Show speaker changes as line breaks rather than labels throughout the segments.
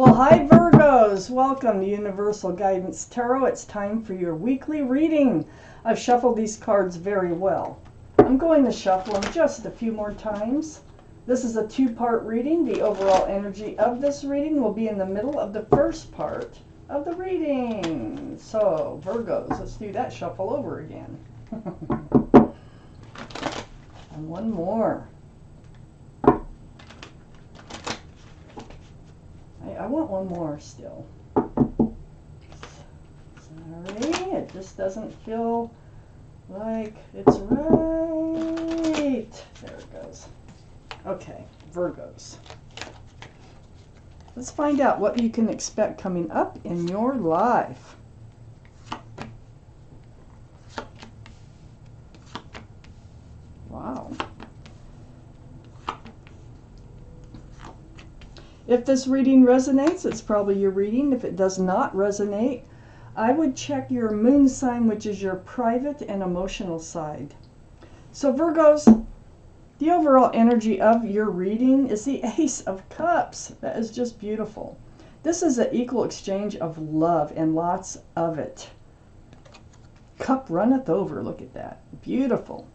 Well, hi Virgos! Welcome to Universal Guidance Tarot. It's time for your weekly reading. I've shuffled these cards very well. I'm going to shuffle them just a few more times. This is a two-part reading. The overall energy of this reading will be in the middle of the first part of the reading. So, Virgos, let's do that shuffle over again. And one more. I want one more still. Sorry, it just doesn't feel like it's right. There it goes. Okay, Virgos. Let's find out what you can expect coming up in your life. Wow. If this reading resonates, it's probably your reading. If it does not resonate, I would check your moon sign, which is your private and emotional side. So Virgos, the overall energy of your reading is the Ace of Cups. That is just beautiful. This is an equal exchange of love and lots of it. Cup runneth over. Look at that. Beautiful.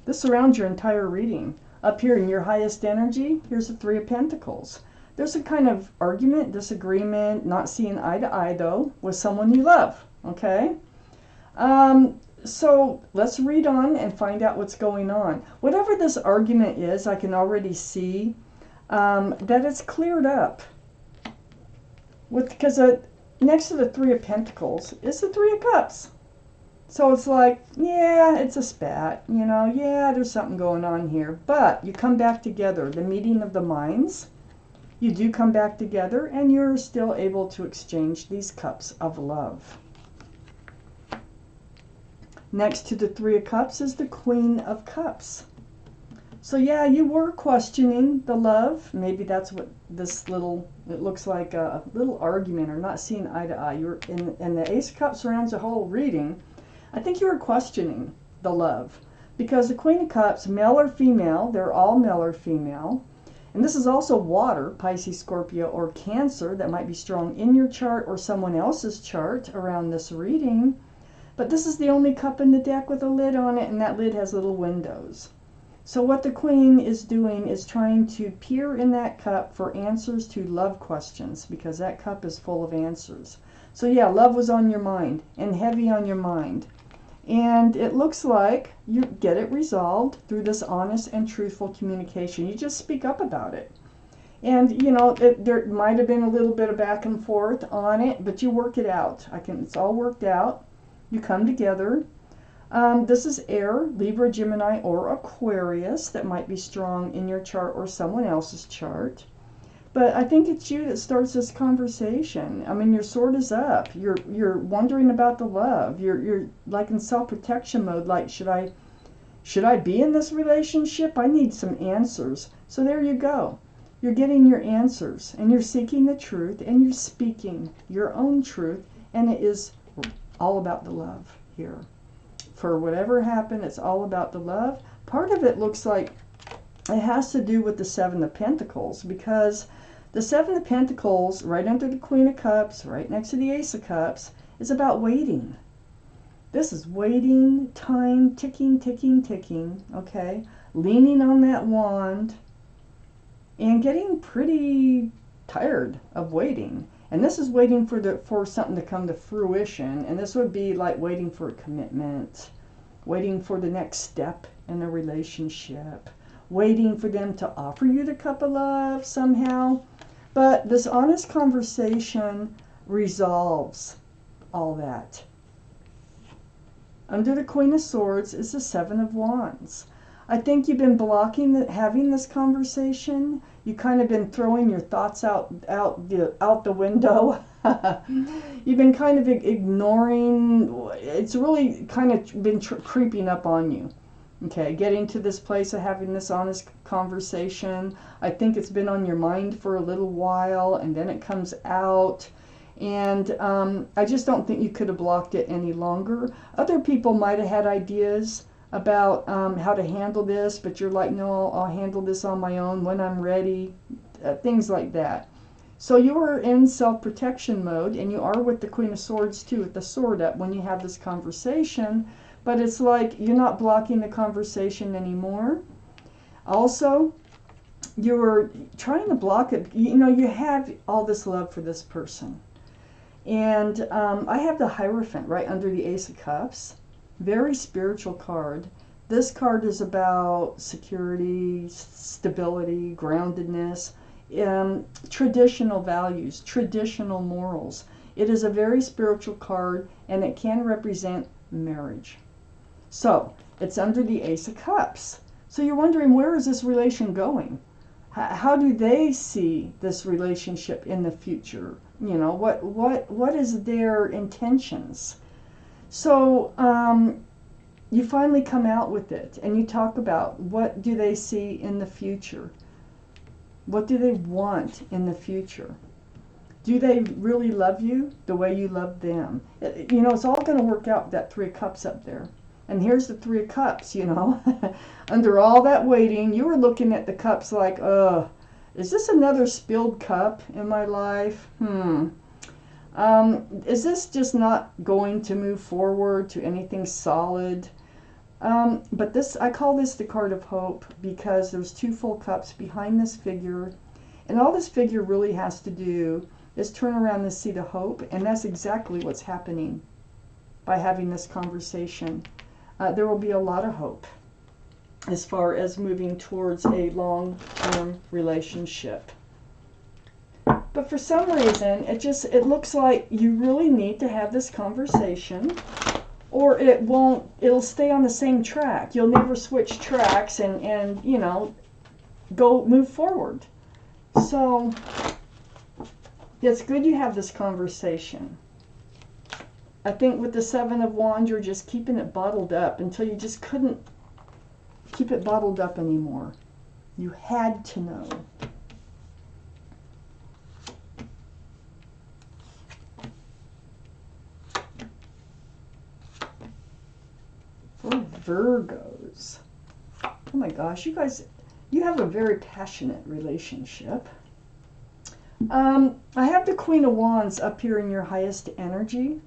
This surrounds your entire reading. Up here in your highest energy, here's the Three of Pentacles. There's a kind of argument, disagreement, not seeing eye to eye, though, with someone you love, okay? So let's read on and find out what's going on. Whatever this argument is, I can already see that it's cleared up. Because next to the Three of Pentacles is the Three of Cups. So it's like, yeah, it's a spat, you know, yeah, there's something going on here. But you come back together, the meeting of the minds. You do come back together and you're still able to exchange these cups of love. Next to the Three of Cups is the Queen of Cups. So yeah, you were questioning the love. Maybe that's what this little, it looks like a little argument or not seeing eye to eye. You're and the Ace of Cups surrounds the whole reading. I think you were questioning the love. Because the Queen of Cups, male or female, they're all male or female. And this is also water, Pisces, Scorpio, or Cancer, that might be strong in your chart or someone else's chart around this reading. But this is the only cup in the deck with a lid on it, and that lid has little windows. So what the Queen is doing is trying to peer in that cup for answers to love questions, because that cup is full of answers. So yeah, love was on your mind, and heavy on your mind. And it looks like you get it resolved through this honest and truthful communication. You just speak up about it. And, you know, there might have been a little bit of back and forth on it, but you work it out. It's all worked out. You come together. This is air, Libra, Gemini, or Aquarius that might be strong in your chart or someone else's chart. But I think it's you that starts this conversation. I mean, your sword is up. You're wondering about the love. You're like in self-protection mode. Like, should I be in this relationship? I need some answers. So there you go. You're getting your answers, and you're seeking the truth, and you're speaking your own truth, and it is all about the love here. For whatever happened, it's all about the love. Part of it looks like it has to do with the Seven of Pentacles, because the Seven of Pentacles, right under the Queen of Cups, right next to the Ace of Cups, is about waiting. This is waiting, time, ticking, ticking, ticking, okay? Leaning on that wand and getting pretty tired of waiting. And this is waiting for something to come to fruition, and this would be like waiting for a commitment, waiting for the next step in a relationship, waiting for them to offer you the cup of love somehow. But this honest conversation resolves all that. Under the Queen of Swords is the Seven of Wands. I think you've been blocking having this conversation. You kind of been throwing your thoughts out the window. You've been kind of ignoring. It's really kind of been creeping up on you. Okay, getting to this place of having this honest conversation. I think it's been on your mind for a little while, and then it comes out. And I just don't think you could have blocked it any longer. Other people might have had ideas about how to handle this, but you're like, no, I'll handle this on my own when I'm ready. Things like that. So you are in self-protection mode, and you are with the Queen of Swords too, with the sword up when you have this conversation, but it's like you're not blocking the conversation anymore. Also, you're trying to block it. You know, you have all this love for this person. And I have the Hierophant right under the Ace of Cups. Very spiritual card. This card is about security, stability, groundedness, traditional values, traditional morals. It is a very spiritual card, and it can represent marriage. So, it's under the Ace of Cups. So you're wondering, where is this relation going? How do they see this relationship in the future? You know, what is their intentions? So you finally come out with it, and you talk about what do they see in the future? What do they want in the future? Do they really love you the way you love them? You know, it's all going to work out with that Three of Cups up there. And here's the Three of Cups, you know. Under all that waiting, you were looking at the cups like, is this another spilled cup in my life? Is this just not going to move forward to anything solid? But this, I call this the card of hope, because there's two full cups behind this figure. And all this figure really has to do is turn around and see the hope. And that's exactly what's happening by having this conversation. There will be a lot of hope as far as moving towards a long-term relationship. But for some reason, it looks like you really need to have this conversation, or it'll stay on the same track. You'll never switch tracks and you know, move forward. So it's good you have this conversation. I think with the Seven of Wands, you're just keeping it bottled up until you just couldn't keep it bottled up anymore. You had to know. For Virgos. Oh my gosh, you guys, you have a very passionate relationship. I have the Queen of Wands up here in your highest energy.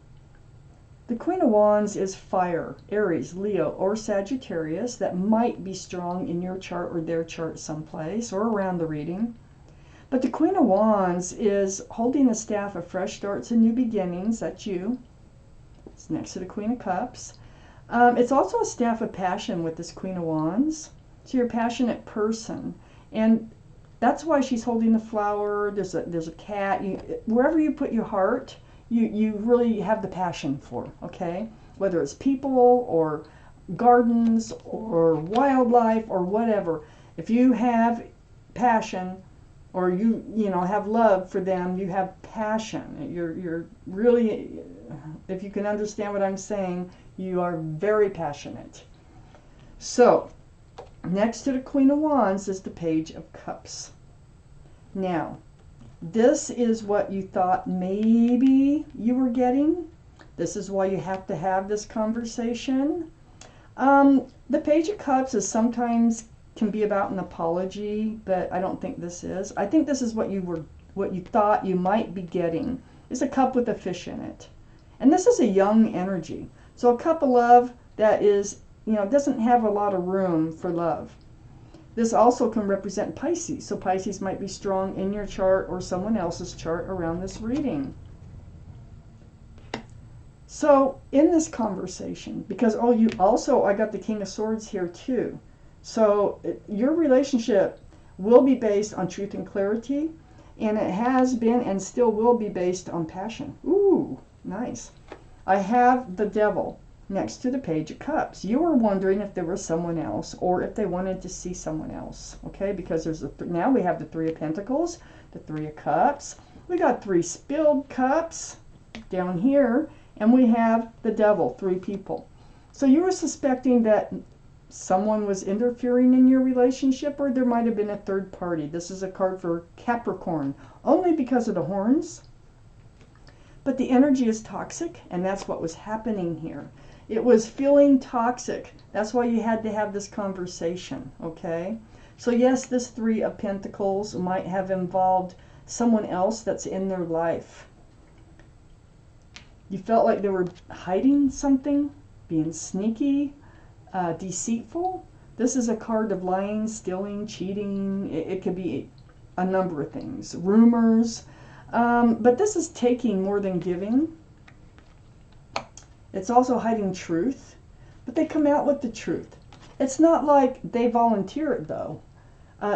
The Queen of Wands is fire, Aries, Leo, or Sagittarius. That might be strong in your chart or their chart someplace, or around the reading. But the Queen of Wands is holding the staff of fresh starts and new beginnings. That's you. It's next to the Queen of Cups. It's also a staff of passion with this Queen of Wands. So you're a passionate person. And that's why she's holding the flower. There's a cat. Wherever you put your heart, you really have the passion for, okay? Whether it's people or gardens or wildlife or whatever. If you have passion, or you know, have love for them, you have passion. You're really, if you can understand what I'm saying, you are very passionate. So, next to the Queen of Wands is the Page of Cups. Now, this is what you thought maybe you were getting. This is why you have to have this conversation. The Page of Cups is sometimes can be about an apology, but I don't think this is. I think this is what you thought you might be getting. It's a cup with a fish in it. And this is a young energy. So a cup of love that is, you know, doesn't have a lot of room for love. This also can represent Pisces. So Pisces might be strong in your chart or someone else's chart around this reading. So in this conversation, because I got the King of Swords here too. So your relationship will be based on truth and clarity, and it has been and still will be based on passion. Ooh, nice. I have the Devil next to the Page of Cups. You were wondering if there was someone else, or if they wanted to see someone else, okay? Because there's now we have the Three of Pentacles, the Three of Cups. We got 3 spilled cups down here, and we have the Devil, 3 people. So you were suspecting that someone was interfering in your relationship, or there might have been a third party. This is a card for Capricorn, only because of the horns. But the energy is toxic, and that's what was happening here. It was feeling toxic. That's why you had to have this conversation, okay? So yes, this 3 of Pentacles might have involved someone else that's in their life. You felt like they were hiding something, being sneaky, deceitful. This is a card of lying, stealing, cheating. It could be a number of things. Rumors. But this is taking more than giving. It's also hiding truth. But they come out with the truth. It's not like they volunteer it, though.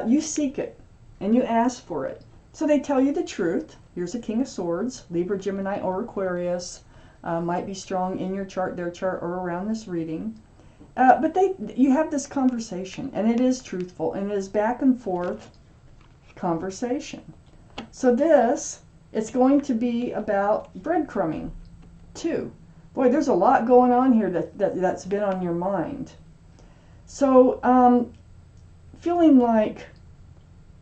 You seek it, and you ask for it. So they tell you the truth. Here's a King of Swords, Libra, Gemini, or Aquarius. Might be strong in your chart, their chart, or around this reading. But you have this conversation, and it is truthful, and it is back and forth conversation. So it's going to be about breadcrumbing, too. Boy, there's a lot going on here that's been on your mind. So, feeling like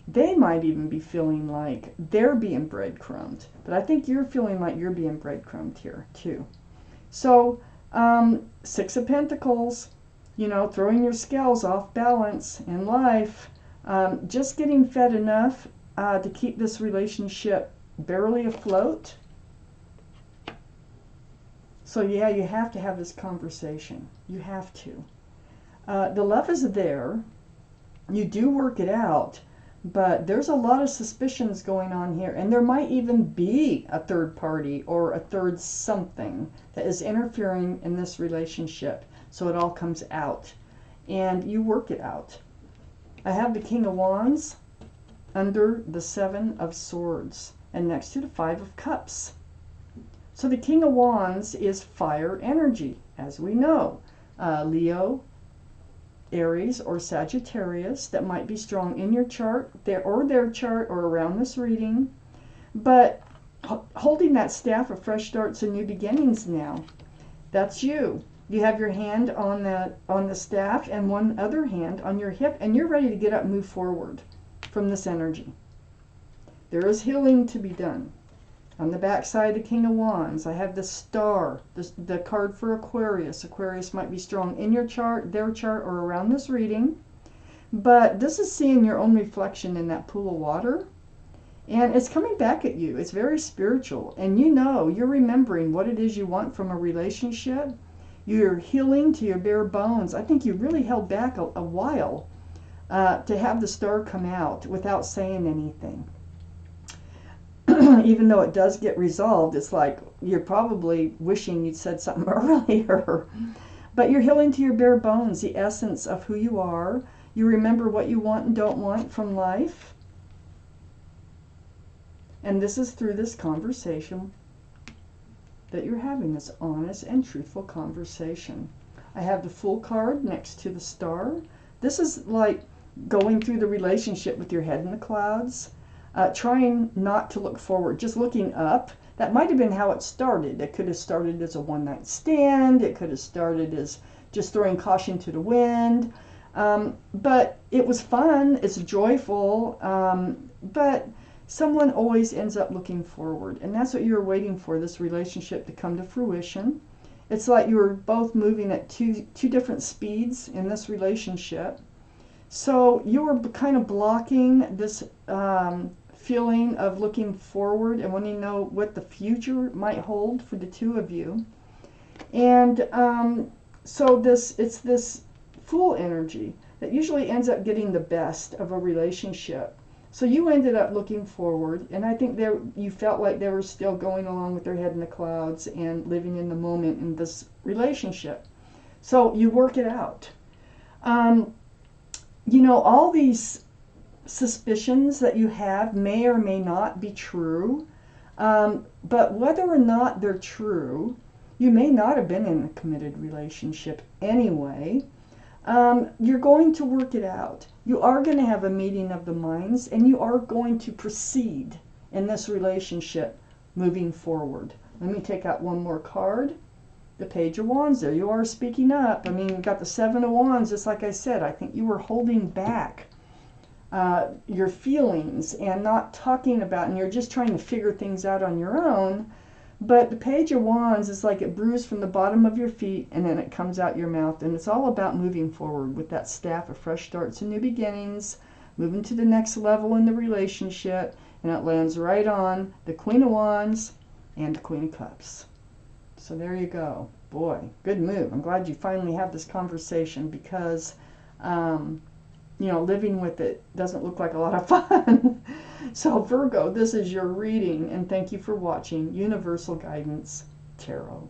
they might even be feeling like they're being breadcrumbed. But I think you're feeling like you're being breadcrumbed here, too. So, Six of Pentacles, you know, throwing your scales off balance in life. Just getting fed enough to keep this relationship barely afloat. So, yeah, you have to have this conversation. You have to. The love is there. You do work it out. But there's a lot of suspicions going on here, and there might even be a third party or a third something that is interfering in this relationship, so it all comes out, and you work it out. I have the King of Wands under the Seven of Swords, and next to the Five of Cups. So the King of Wands is fire energy, as we know. Leo, Aries, or Sagittarius, that might be strong in your chart, their chart, or around this reading. But holding that staff of fresh starts and new beginnings now, that's you. You have your hand on the staff and one other hand on your hip, and you're ready to get up and move forward from this energy. There is healing to be done. On the back side of the King of Wands, I have the Star, the card for Aquarius. Aquarius might be strong in your chart, their chart, or around this reading. But this is seeing your own reflection in that pool of water. And it's coming back at you. It's very spiritual. And you know, you're remembering what it is you want from a relationship. You're healing to your bare bones. I think you really held back a while to have the Star come out without saying anything. Even though it does get resolved, it's like you're probably wishing you'd said something earlier. But you're healing to your bare bones, the essence of who you are. You remember what you want and don't want from life. And this is through this conversation that you're having, this honest and truthful conversation. I have the Fool card next to the Star. This is like going through the relationship with your head in the clouds. Trying not to look forward, just looking up. That might have been how it started. It could have started as a one-night stand. It could have started as just throwing caution to the wind. But it was fun. It's joyful. But someone always ends up looking forward. And that's what you were waiting for, this relationship to come to fruition. It's like you were both moving at two different speeds in this relationship. So you were kind of blocking this feeling of looking forward and wanting to know what the future might hold for the two of you. And so it's this Fool energy that usually ends up getting the best of a relationship. So you ended up looking forward, and I think you felt like they were still going along with their head in the clouds and living in the moment in this relationship. So you work it out. You know, all these suspicions that you have may or may not be true, but whether or not they're true, you may not have been in a committed relationship anyway. You're going to work it out. You are going to have a meeting of the minds, and you are going to proceed in this relationship moving forward. Let me take out one more card. The Page of Wands. There you are speaking up. I mean, you've got the Seven of Wands. Just like I said, I think you were holding back your feelings and not talking about, and you're just trying to figure things out on your own. But the Page of Wands is like it brews from the bottom of your feet and then it comes out your mouth. And it's all about moving forward with that staff of fresh starts and new beginnings, moving to the next level in the relationship, And it lands right on the Queen of Wands and the Queen of Cups. So there you go. Boy, good move. I'm glad you finally have this conversation because, you know, living with it doesn't look like a lot of fun. So Virgo, this is your reading, and thank you for watching Universal Guidance Tarot.